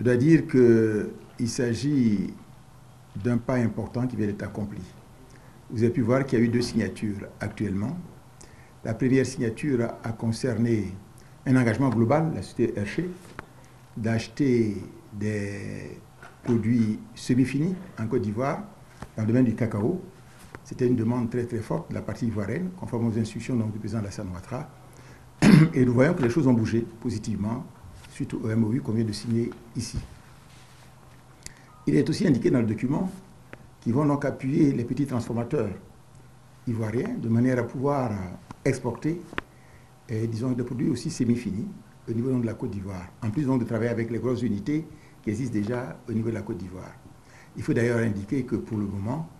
Je dois dire qu'il s'agit d'un pas important qui vient d'être accompli. Vous avez pu voir qu'il y a eu 2 signatures actuellement. La première signature a concerné un engagement global de la société Hershey d'acheter des produits semi-finis en Côte d'Ivoire dans le domaine du cacao. C'était une demande très très forte de la partie ivoirienne, conforme aux instructions donc, du président Alassane Ouattara. Et nous voyons que les choses ont bougé positivement suite au MOU qu'on vient de signer ici. Il est aussi indiqué dans le document qu'ils vont donc appuyer les petits transformateurs ivoiriens de manière à pouvoir exporter, disons, des produits aussi semi-finis au niveau de la Côte d'Ivoire. En plus donc de travailler avec les grosses unités qui existent déjà au niveau de la Côte d'Ivoire. Il faut d'ailleurs indiquer que pour le moment,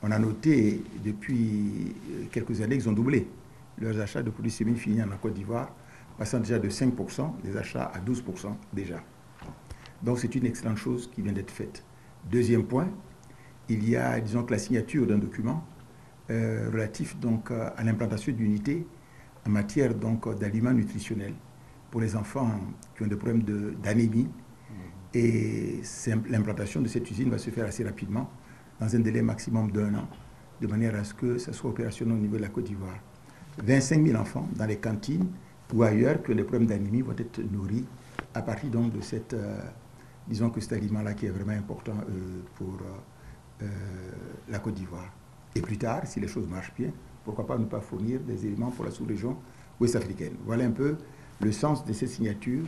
on a noté depuis quelques années qu'ils ont doublé leurs achats de produits semi-finis en Côte d'Ivoire, passant déjà de 5% des achats à 12% déjà. Donc c'est une excellente chose qui vient d'être faite. Deuxième point, il y a, disons, que la signature d'un document relatif donc à l'implantation d'unités en matière donc d'aliments nutritionnels pour les enfants qui ont des problèmes d'anémie. Et l'implantation de cette usine va se faire assez rapidement, dans un délai maximum d'1 an, de manière à ce que ça soit opérationnel au niveau de la Côte d'Ivoire. 25 000 enfants dans les cantines ou ailleurs qui ont des problèmes d'anémie vont être nourris à partir donc de cette, disons que cet aliment-là qui est vraiment important pour la Côte d'Ivoire. Et plus tard, si les choses marchent bien, pourquoi pas ne pas fournir des éléments pour la sous-région ouest-africaine. Voilà un peu le sens de ces signatures